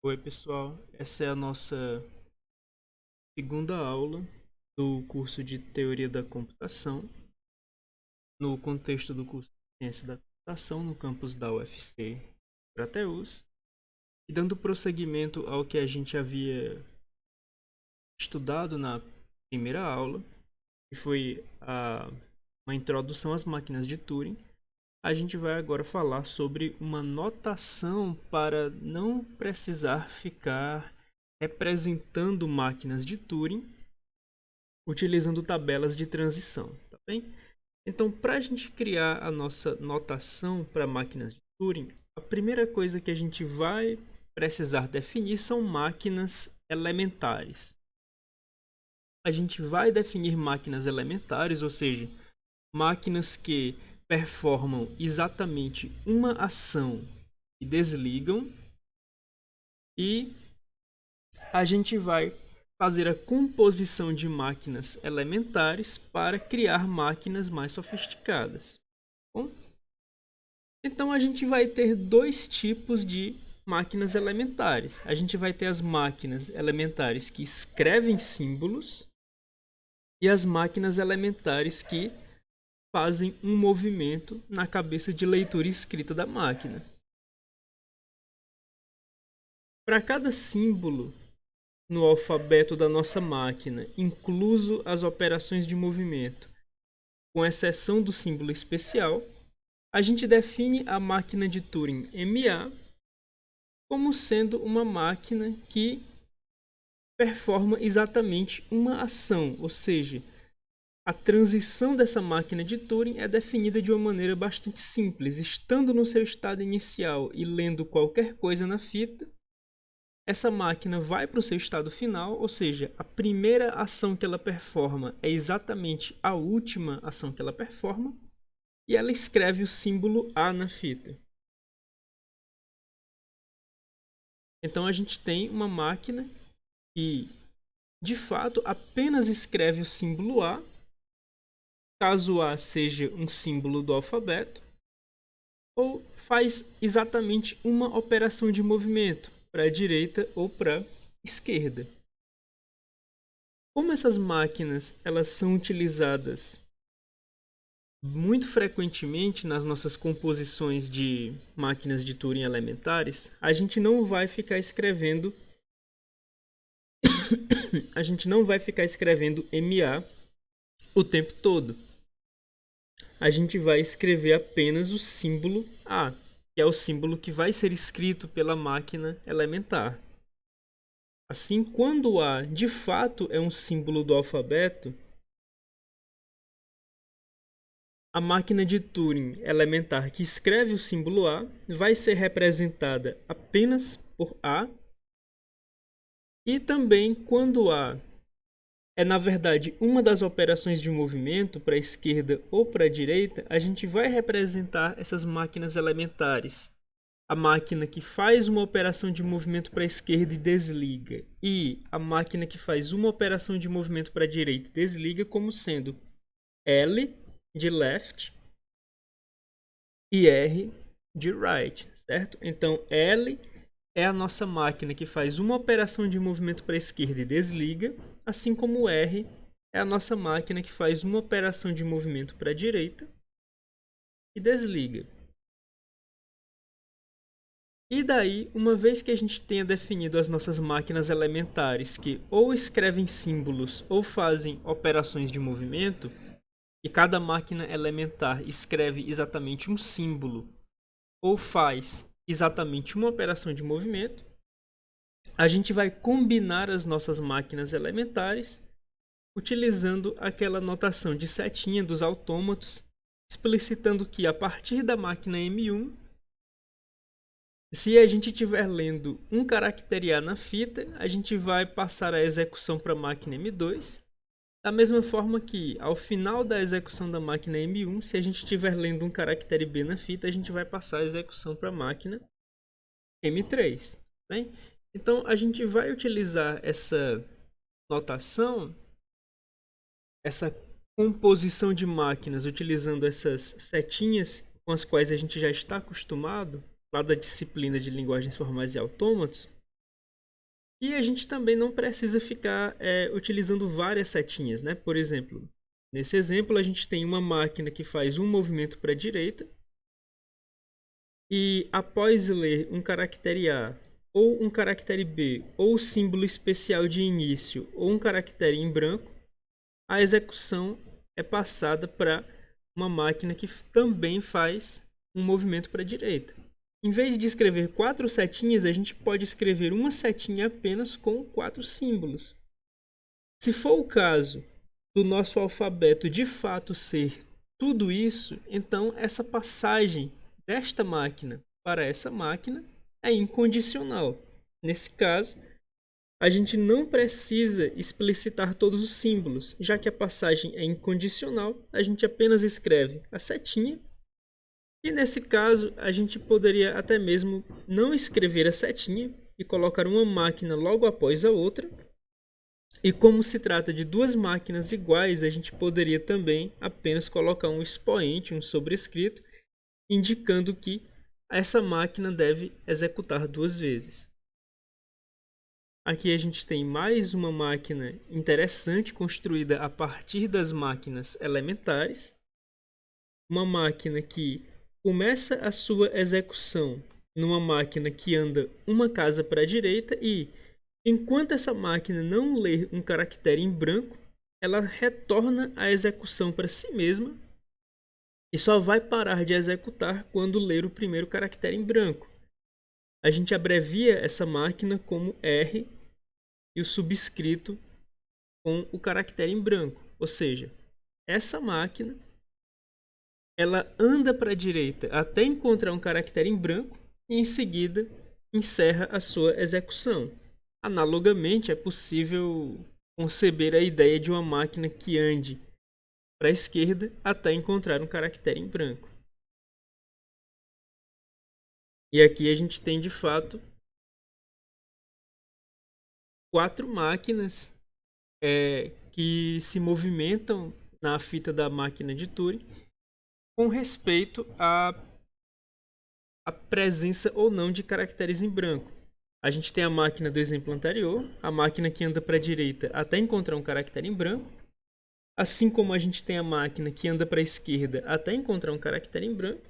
Oi, pessoal. Essa é a nossa segunda aula do curso de Teoria da Computação, no contexto do curso de Ciência da Computação, no campus da UFC Crateús, e dando prosseguimento ao que a gente havia estudado na primeira aula, que foi uma introdução às máquinas de Turing. A gente vai agora falar sobre uma notação para não precisar ficar representando máquinas de Turing utilizando tabelas de transição, tá bem? Então, para a gente criar a nossa notação para máquinas de Turing, a primeira coisa que a gente vai precisar definir são máquinas elementares. A gente vai definir máquinas elementares, ou seja, máquinas que performam exatamente uma ação e desligam, e a gente vai fazer a composição de máquinas elementares para criar máquinas mais sofisticadas. Bom, então a gente vai ter dois tipos de máquinas elementares. A gente vai ter as máquinas elementares que escrevem símbolos e as máquinas elementares que fazem um movimento na cabeça de leitura e escrita da máquina. Para cada símbolo no alfabeto da nossa máquina, incluso as operações de movimento, com exceção do símbolo especial, a gente define a máquina de Turing MA como sendo uma máquina que performa exatamente uma ação, ou seja, a transição dessa máquina de Turing é definida de uma maneira bastante simples. Estando no seu estado inicial e lendo qualquer coisa na fita, essa máquina vai para o seu estado final, ou seja, a primeira ação que ela performa é exatamente a última ação que ela performa, e ela escreve o símbolo A na fita. Então a gente tem uma máquina que, de fato, apenas escreve o símbolo A, caso A seja um símbolo do alfabeto, ou faz exatamente uma operação de movimento para a direita ou para a esquerda. Como essas máquinas elas são utilizadas muito frequentemente nas nossas composições de máquinas de Turing elementares, a gente não vai ficar escrevendo MA o tempo todo. A gente vai escrever apenas o símbolo A, que é o símbolo que vai ser escrito pela máquina elementar. Assim, quando o A de fato é um símbolo do alfabeto, a máquina de Turing elementar que escreve o símbolo A vai ser representada apenas por A, e também quando A é na verdade uma das operações de movimento para a esquerda ou para a direita, a gente vai representar essas máquinas elementares. A máquina que faz uma operação de movimento para a esquerda e desliga, e a máquina que faz uma operação de movimento para a direita e desliga, como sendo L de left e R de right, certo? Então L é a nossa máquina que faz uma operação de movimento para a esquerda e desliga, assim como R é a nossa máquina que faz uma operação de movimento para a direita e desliga. E daí, uma vez que a gente tenha definido as nossas máquinas elementares que ou escrevem símbolos ou fazem operações de movimento, e cada máquina elementar escreve exatamente um símbolo ou faz exatamente uma operação de movimento, a gente vai combinar as nossas máquinas elementares utilizando aquela notação de setinha dos autômatos, explicitando que a partir da máquina M1, se a gente estiver lendo um caractere A na fita, a gente vai passar a execução para a máquina M2. Da mesma forma que, ao final da execução da máquina M1, se a gente estiver lendo um caractere B na fita, a gente vai passar a execução para a máquina M3. Bem? Então, a gente vai utilizar essa notação, essa composição de máquinas, utilizando essas setinhas com as quais a gente já está acostumado, lá da disciplina de linguagens formais e autômatos, E a gente também não precisa ficar utilizando várias setinhas, né? Por exemplo, nesse exemplo a gente tem uma máquina que faz um movimento para a direita e após ler um caractere A ou um caractere B ou o símbolo especial de início ou um caractere em branco, a execução é passada para uma máquina que também faz um movimento para a direita. Em vez de escrever 4 setinhas, a gente pode escrever uma setinha apenas com 4 símbolos. Se for o caso do nosso alfabeto de fato ser tudo isso, então essa passagem desta máquina para essa máquina é incondicional. Nesse caso, a gente não precisa explicitar todos os símbolos, já que a passagem é incondicional, a gente apenas escreve a setinha. E nesse caso, a gente poderia até mesmo não escrever a setinha e colocar uma máquina logo após a outra. E como se trata de duas máquinas iguais, a gente poderia também apenas colocar um expoente, um sobrescrito, indicando que essa máquina deve executar 2 vezes. Aqui a gente tem mais uma máquina interessante construída a partir das máquinas elementares. Uma máquina que começa a sua execução numa máquina que anda uma casa para a direita e, enquanto essa máquina não ler um caractere em branco, ela retorna a execução para si mesma e só vai parar de executar quando ler o primeiro caractere em branco. A gente abrevia essa máquina como R e o subscrito com o caractere em branco. Ou seja, essa máquina ela anda para a direita até encontrar um caractere em branco e em seguida encerra a sua execução. Analogamente, é possível conceber a ideia de uma máquina que ande para a esquerda até encontrar um caractere em branco. E aqui a gente tem de fato 4 máquinas que se movimentam na fita da máquina de Turing com respeito à presença ou não de caracteres em branco. A gente tem a máquina do exemplo anterior, a máquina que anda para a direita até encontrar um caractere em branco, assim como a gente tem a máquina que anda para a esquerda até encontrar um caractere em branco.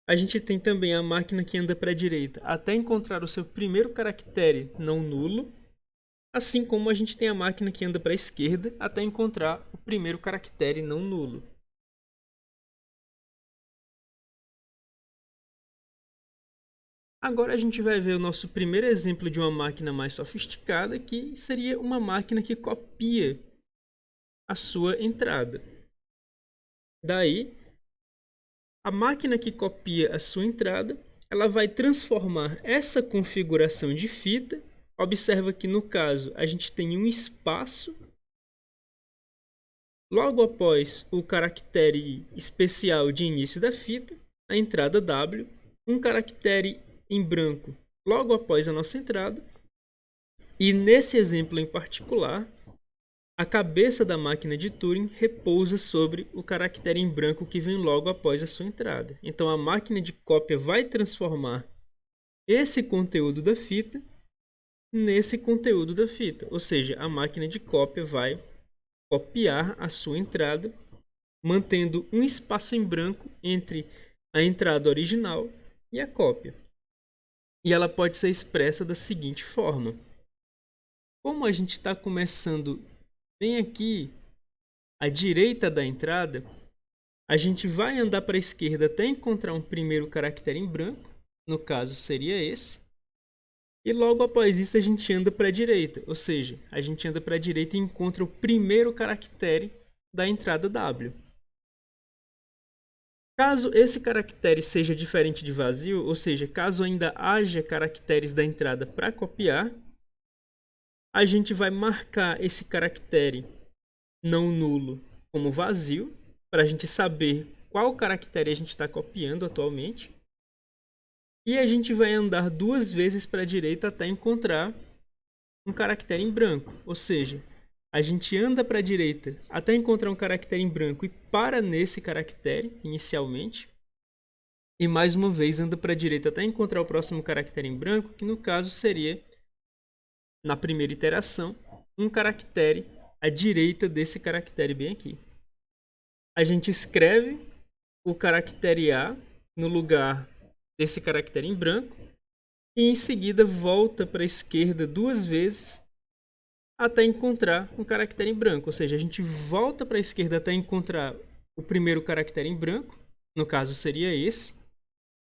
A gente tem também a máquina que anda para a direita até encontrar o seu primeiro caractere não nulo, assim como a gente tem a máquina que anda para a esquerda até encontrar o primeiro caractere não nulo. Agora a gente vai ver o nosso primeiro exemplo de uma máquina mais sofisticada, que seria uma máquina que copia a sua entrada. Daí, a máquina que copia a sua entrada, ela vai transformar essa configuração de fita. Observa que no caso a gente tem um espaço logo após o caractere especial de início da fita, a entrada W, um caractere em branco logo após a nossa entrada. E nesse exemplo em particular, a cabeça da máquina de Turing repousa sobre o caractere em branco que vem logo após a sua entrada. Então a máquina de cópia vai transformar esse conteúdo da fita nesse conteúdo da fita. Ou seja, a máquina de cópia vai copiar a sua entrada, mantendo um espaço em branco entre a entrada original e a cópia. E ela pode ser expressa da seguinte forma. Como a gente está começando bem aqui à direita da entrada, a gente vai andar para a esquerda até encontrar um primeiro caractere em branco, no caso seria esse, e logo após isso a gente anda para a direita, ou seja, a gente anda para a direita e encontra o primeiro caractere da entrada W. Caso esse caractere seja diferente de vazio, ou seja, caso ainda haja caracteres da entrada para copiar, a gente vai marcar esse caractere não nulo como vazio, para a gente saber qual caractere a gente está copiando atualmente. E a gente vai andar 2 vezes para a direita até encontrar um caractere em branco, ou seja, a gente anda para a direita até encontrar um caractere em branco e para nesse caractere inicialmente. E mais uma vez anda para a direita até encontrar o próximo caractere em branco, que no caso seria na primeira iteração, um caractere à direita desse caractere bem aqui. A gente escreve o caractere A no lugar desse caractere em branco e em seguida volta para a esquerda 2 vezes até encontrar um caractere em branco. Ou seja, a gente volta para a esquerda até encontrar o primeiro caractere em branco, no caso seria esse,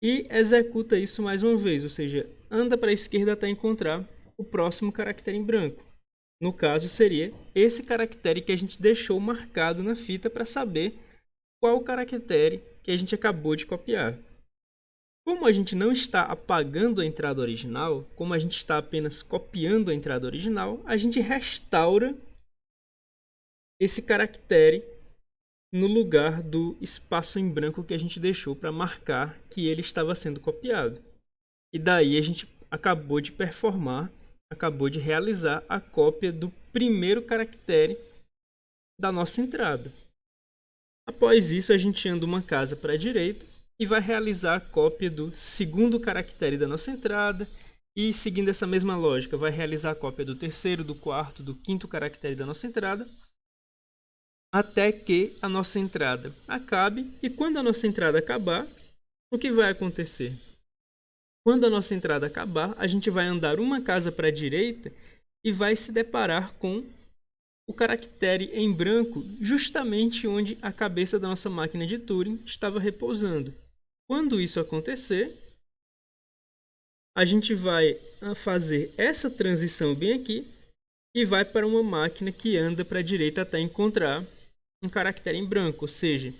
e executa isso mais uma vez, ou seja, anda para a esquerda até encontrar o próximo caractere em branco. No caso seria esse caractere que a gente deixou marcado na fita para saber qual o caractere que a gente acabou de copiar. Como a gente não está apagando a entrada original, como a gente está apenas copiando a entrada original, a gente restaura esse caractere no lugar do espaço em branco que a gente deixou para marcar que ele estava sendo copiado. E daí a gente acabou de performar, acabou de realizar a cópia do primeiro caractere da nossa entrada. Após isso, a gente anda uma casa para a direita e vai realizar a cópia do segundo caractere da nossa entrada e, seguindo essa mesma lógica, vai realizar a cópia do terceiro, do quarto, do quinto caractere da nossa entrada, até que a nossa entrada acabe. E quando a nossa entrada acabar, o que vai acontecer? Quando a nossa entrada acabar, a gente vai andar uma casa para a direita e vai se deparar com o caractere em branco justamente onde a cabeça da nossa máquina de Turing estava repousando. Quando isso acontecer, a gente vai fazer essa transição bem aqui e vai para uma máquina que anda para a direita até encontrar um caractere em branco. Ou seja,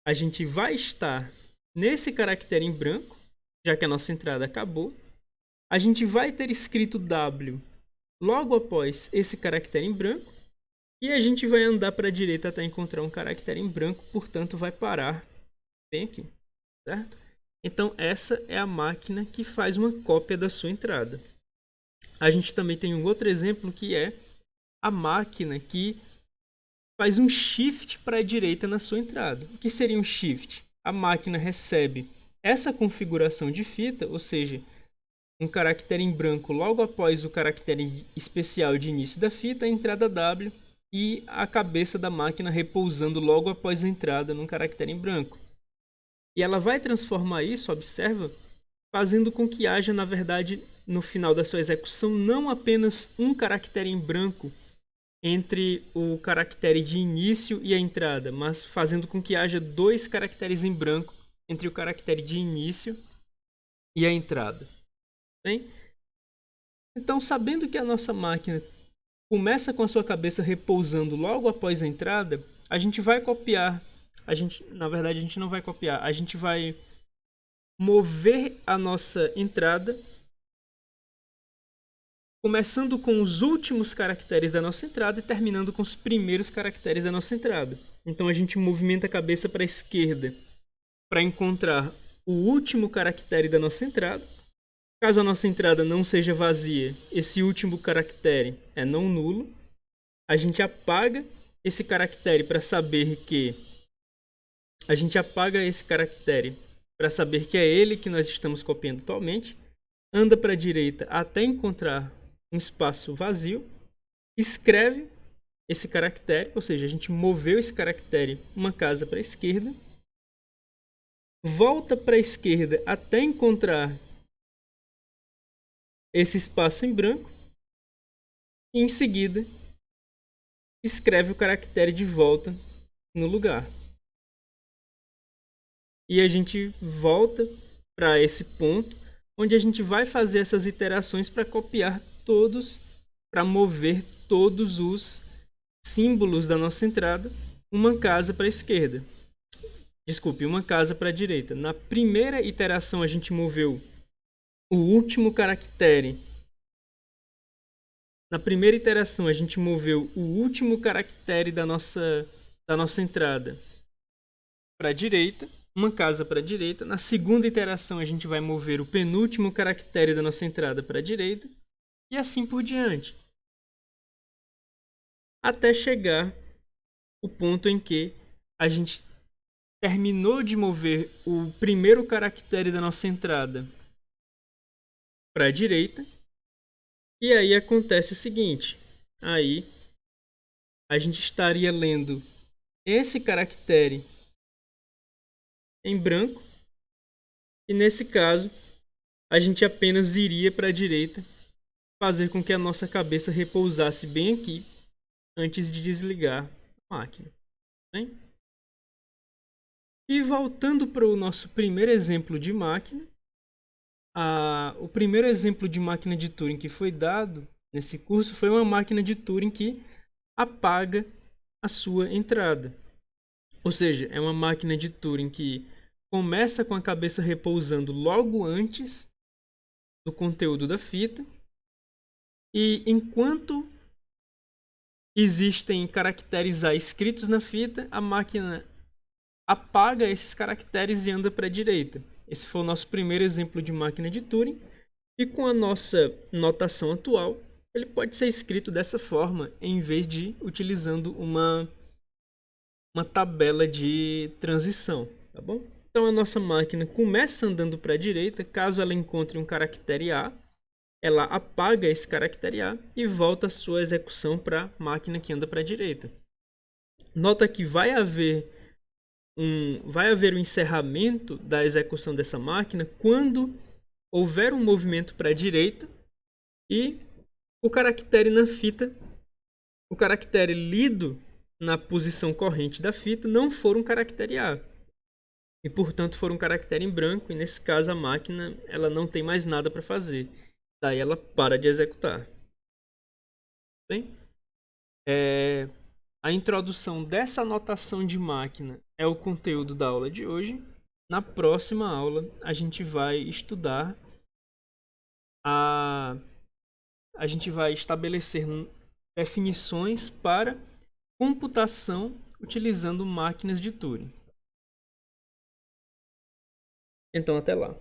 a gente vai estar nesse caractere em branco, já que a nossa entrada acabou. A gente vai ter escrito W logo após esse caractere em branco. E a gente vai andar para a direita até encontrar um caractere em branco, portanto vai parar bem aqui, certo? Então essa é a máquina que faz uma cópia da sua entrada. A gente também tem um outro exemplo que é a máquina que faz um shift para a direita na sua entrada. O que seria um shift? A máquina recebe essa configuração de fita, ou seja, um caractere em branco logo após o caractere especial de início da fita, a entrada W, e a cabeça da máquina repousando logo após a entrada num caractere em branco. E ela vai transformar isso, observa, fazendo com que haja, na verdade, no final da sua execução, não apenas um caractere em branco entre o caractere de início e a entrada, mas fazendo com que haja 2 caracteres em branco entre o caractere de início e a entrada. Bem? Então, sabendo que a nossa máquina começa com a sua cabeça repousando logo após a entrada, a gente vai copiar, na verdade a gente não vai copiar, a gente vai mover a nossa entrada, começando com os últimos caracteres da nossa entrada e terminando com os primeiros caracteres da nossa entrada. Então a gente movimenta a cabeça para a esquerda para encontrar o último caractere da nossa entrada. Caso a nossa entrada não seja vazia, esse último caractere é não nulo. A gente apaga esse caractere para saber que é ele que nós estamos copiando atualmente. Anda para a direita até encontrar um espaço vazio. Escreve esse caractere, ou seja, a gente moveu esse caractere uma casa para a esquerda. Volta para a esquerda até encontrar esse espaço em branco e em seguida escreve o caractere de volta no lugar. E a gente volta para esse ponto onde a gente vai fazer essas iterações para copiar todos, para mover todos os símbolos da nossa entrada uma casa para a esquerda. Desculpe, uma casa para a direita. Na primeira iteração a gente moveu o último caractere. Na primeira iteração, a gente moveu o último caractere da nossa entrada para a direita, uma casa para a direita. Na segunda iteração, a gente vai mover o penúltimo caractere da nossa entrada para a direita e assim por diante. Até chegar o ponto em que a gente terminou de mover o primeiro caractere da nossa entrada para a direita E aí acontece o seguinte, aí a gente estaria lendo esse caractere em branco, e nesse caso a gente apenas iria para a direita, fazer com que a nossa cabeça repousasse bem aqui antes de desligar a máquina. Bem? E voltando para o nosso primeiro exemplo de máquina, o primeiro exemplo de máquina de Turing que foi dado nesse curso foi uma máquina de Turing que apaga a sua entrada. Ou seja, é uma máquina de Turing que começa com a cabeça repousando logo antes do conteúdo da fita, e enquanto existem caracteres A escritos na fita, a máquina apaga esses caracteres e anda para a direita. Esse foi o nosso primeiro exemplo de máquina de Turing, e com a nossa notação atual, ele pode ser escrito dessa forma, em vez de utilizando uma tabela de transição, tá bom? Então a nossa máquina começa andando para a direita, caso ela encontre um caractere A, ela apaga esse caractere A e volta a sua execução para a máquina que anda para a direita. Nota que vai haver um encerramento da execução dessa máquina quando houver um movimento para a direita e o caractere na fita, o caractere lido na posição corrente da fita não for um caractere A. E, portanto, for um caractere em branco, e nesse caso a máquina ela não tem mais nada para fazer. Daí ela para de executar. Bem? A introdução dessa notação de máquina é o conteúdo da aula de hoje. Na próxima aula a gente vai estudar a gente vai estabelecer definições para computação utilizando máquinas de Turing. Então, até lá.